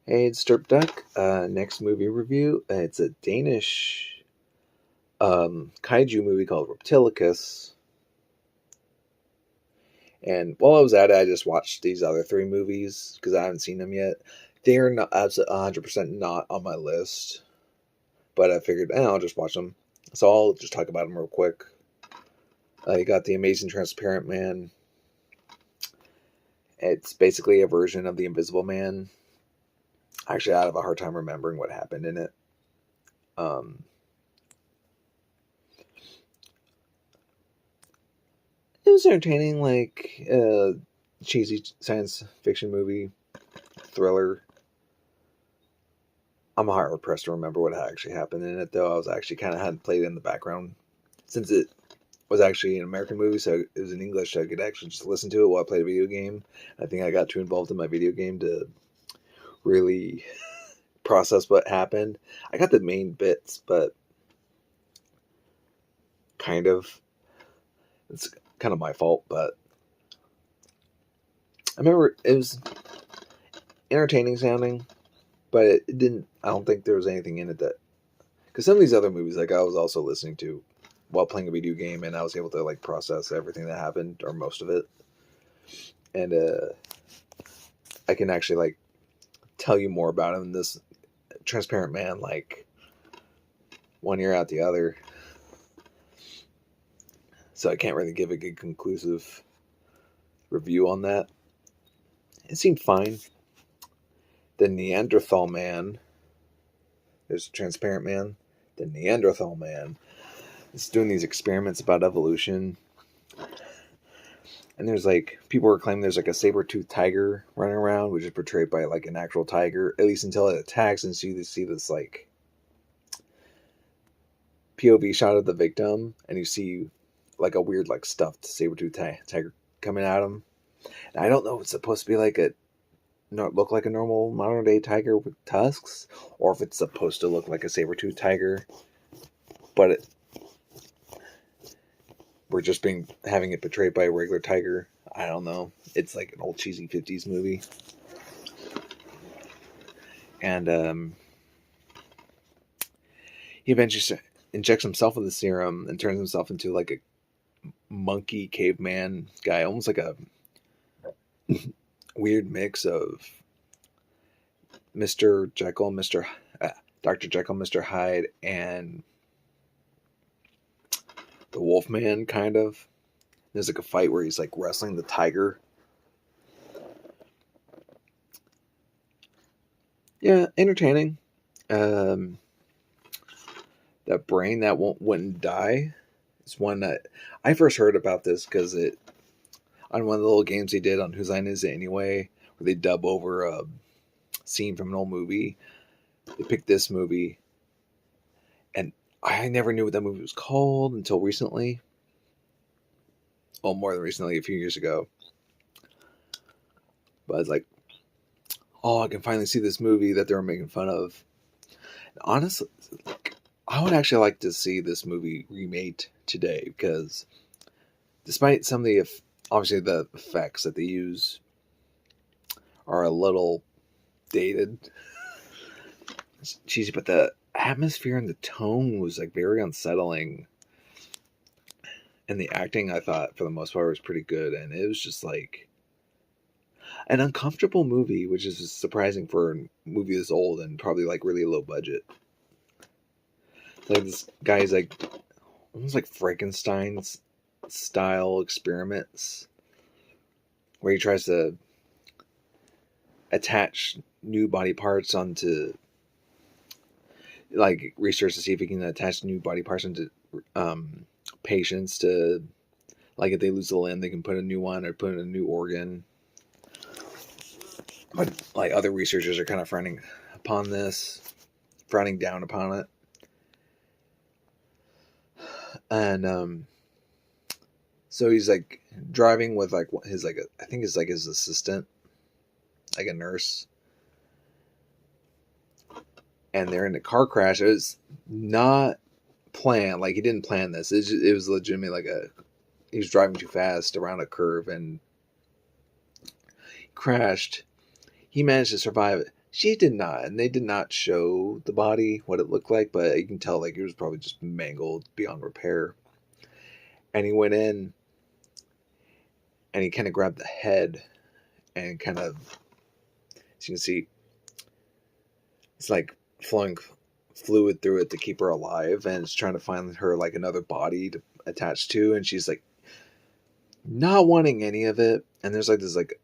Hey, it's Derp Duck. Next movie review. It's a Danish kaiju movie called Reptilicus. And while I was at it, I just watched these other three movies because I haven't seen them yet. They are not 100% not on my list, but I figured I'll just watch them. So I'll just talk about them real quick. You got The Amazing Transparent Man. It's basically a version of The Invisible Man. Actually, I have a hard time remembering what happened in it. It was entertaining, like cheesy science fiction movie, thriller. I'm hard pressed to remember what actually happened in it, though. I was actually kind of had played it in the background since it was actually an American movie, so it was in English. So I could actually just listen to it while I played a video game. I think I got too involved in my video game to really process what happened. I got the main bits, but it's kind of my fault. But I remember it was entertaining sounding, but it didn't. I don't think there was anything in it that, because some of these other movies, like I was also listening to while playing a video game, and I was able to like process everything that happened or most of it, and I can actually like tell you more about him in this Transparent Man, like one ear out the other. So I can't really give a good conclusive review on that. It seemed fine. The Neanderthal Man, there's a Transparent Man. The Neanderthal Man is doing these experiments about evolution. And there's like, people are claiming there's like a saber-toothed tiger running around, which is portrayed by like an actual tiger, at least until it attacks, and so you see this like POV shot of the victim, and you see like a weird like stuffed saber-toothed tiger coming at him. And I don't know if it's supposed to be like look like a normal modern day tiger with tusks, or if it's supposed to look like a saber-toothed tiger, but we're just having it portrayed by a regular tiger. I don't know. It's like an old cheesy 50s movie. And he eventually injects himself with the serum and turns himself into like a monkey caveman guy, almost like a weird mix of Mr. Jekyll, Dr. Jekyll, Mr. Hyde, and the Wolfman, kind of. There's like a fight where he's like wrestling the tiger. Yeah, entertaining. That brain that wouldn't die is one that I first heard about this because on one of the little games they did on Whose Line Is It Anyway, where they dub over a scene from an old movie. They picked this movie, and I never knew what that movie was called until recently. Well, more than recently, a few years ago. But I was like, oh, I can finally see this movie that they were making fun of. And honestly, I would actually like to see this movie remade today, because despite some of the, obviously the effects that they use are a little dated, it's cheesy, but the atmosphere and the tone was like very unsettling. And the acting, I thought, for the most part, was pretty good. And it was just like an uncomfortable movie, which is surprising for a movie this old and probably like really low budget. Like this guy's like almost like Frankenstein style experiments where he tries to attach new body parts onto, like, research to see if he can attach new body parts into patients to, like, if they lose a limb, they can put a new one or put in a new organ. But like other researchers are kind of frowning down upon it. And so he's like driving with like his I think it's like his assistant, like a nurse, and they're in a car crash. It was not planned. Like, he didn't plan this. It was legitimately like he was driving too fast around a curve and crashed. He managed to survive it. She did not, and they did not show the body, what it looked like, but you can tell like it was probably just mangled beyond repair. And he went in and he kind of grabbed the head and kind of, as you can see, it's like flowing fluid through it to keep her alive, and it's trying to find her like another body to attach to, and she's like not wanting any of it. And there's like this like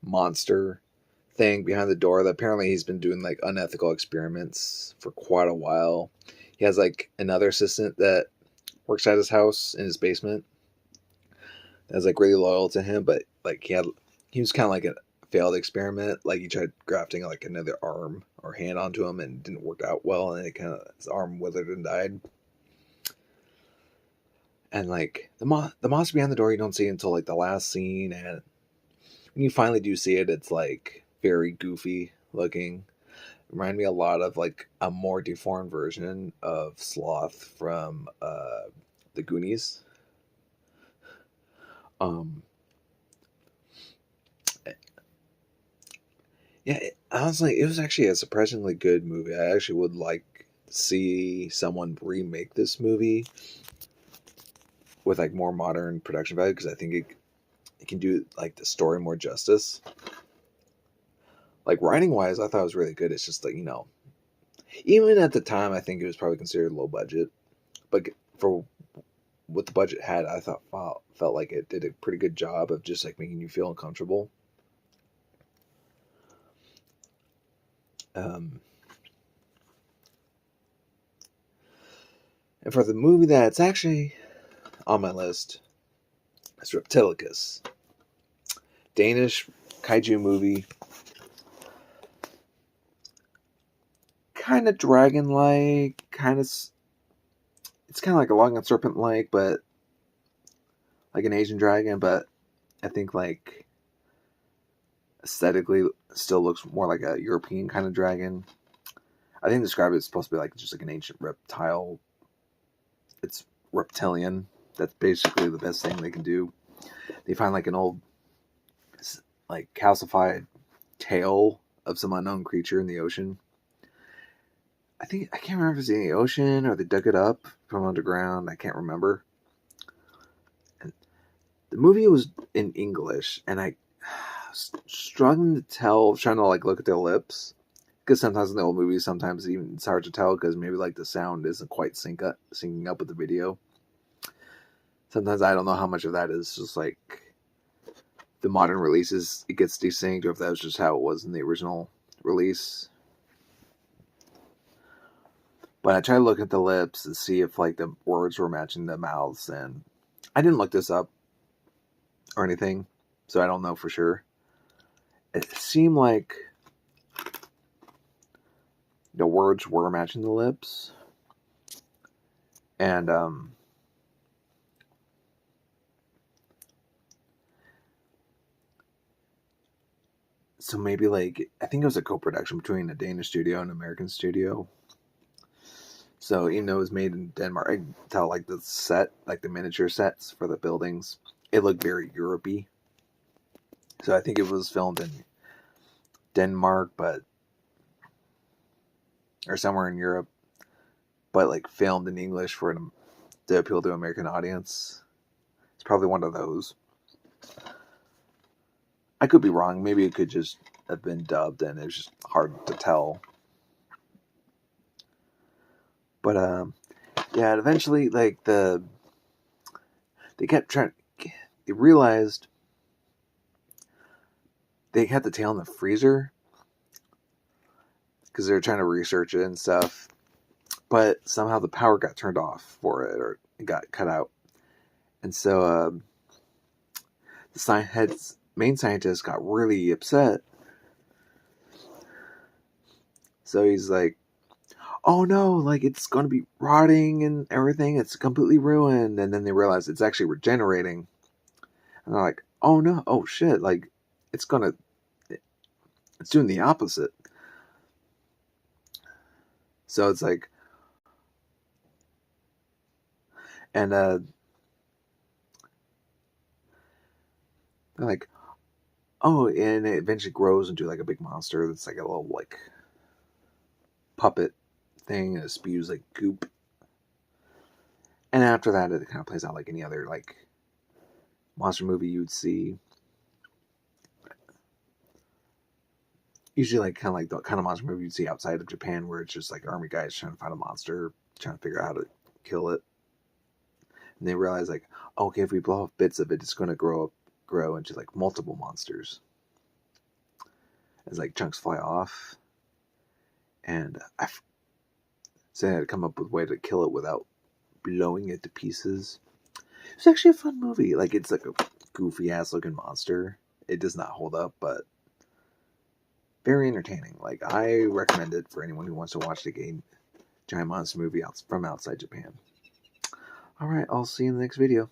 monster thing behind the door that apparently he's been doing like unethical experiments for quite a while. He has like another assistant that works at his house in his basement that's like really loyal to him, but like he was kind of like a failed experiment. Like he tried grafting like another arm or hand onto him and it didn't work out well, and it kind of his arm withered and died. And like the monster behind the door you don't see until like the last scene, and when you finally do see it, it's like very goofy looking. Remind me a lot of like a more deformed version of Sloth from the Goonies. Yeah, honestly, it was actually a surprisingly good movie. I actually would like to see someone remake this movie with like more modern production value, because I think it can do like the story more justice. Like writing wise, I thought it was really good. It's just like, even at the time, I think it was probably considered low budget, but for what the budget had, I felt like it did a pretty good job of just like making you feel uncomfortable. And for the movie that's actually on my list, it's Reptilicus, Danish kaiju movie, kind of dragon-like, it's kind of like a long and serpent-like, but like an Asian dragon, but I think like aesthetically still looks more like a European kind of dragon. I think describe it's supposed to be like just like an ancient reptile. It's reptilian. That's basically the best thing they can do. They find like an old, like calcified tail of some unknown creature in the ocean. I can't remember if it's in the ocean or they dug it up from underground. I can't remember. And the movie was in English, and I was struggling to tell, trying to like look at their lips, because sometimes in the old movies, sometimes even it's hard to tell because maybe like the sound isn't quite syncing up with the video. Sometimes I don't know how much of that is just like the modern releases, it gets desynced, or if that was just how it was in the original release. But I tried to look at the lips and see if like the words were matching the mouths, and I didn't look this up or anything, so I don't know for sure. It seemed like the words were matching the lips, and so maybe like I think it was a co-production between a Danish studio and an American studio. So even though it was made in Denmark, I can tell like the set, like the miniature sets for the buildings, it looked very Europe-y. So I think it was filmed in Denmark, or somewhere in Europe, but like filmed in English to appeal to an American audience. It's probably one of those. I could be wrong. Maybe it could just have been dubbed and it was just hard to tell. But yeah, eventually like they kept trying. They realized they had the tail in the freezer because they were trying to research it and stuff. But somehow the power got turned off for it, or it got cut out. And so the main scientist got really upset. So he's like, oh no, like it's going to be rotting and everything. It's completely ruined. And then they realize it's actually regenerating. And they're like, oh no, oh shit, like it's doing the opposite. So it's like, and they're like, Oh, and it eventually grows into like a big monster that's like a little like puppet thing, and it spews like goop. And after that, it kind of plays out like any other like monster movie you'd see. Usually, like kind of like the kind of monster movie you'd see outside of Japan, where it's just like army guys trying to find a monster, trying to figure out how to kill it. And they realize like, okay, if we blow off bits of it, it's going to grow into like multiple monsters. As like chunks fly off, and so I had to come up with a way to kill it without blowing it to pieces. It's actually a fun movie. Like, it's like a goofy ass looking monster. It does not hold up, but very entertaining. Like, I recommend it for anyone who wants to watch the giant monster movie from outside Japan. Alright, I'll see you in the next video.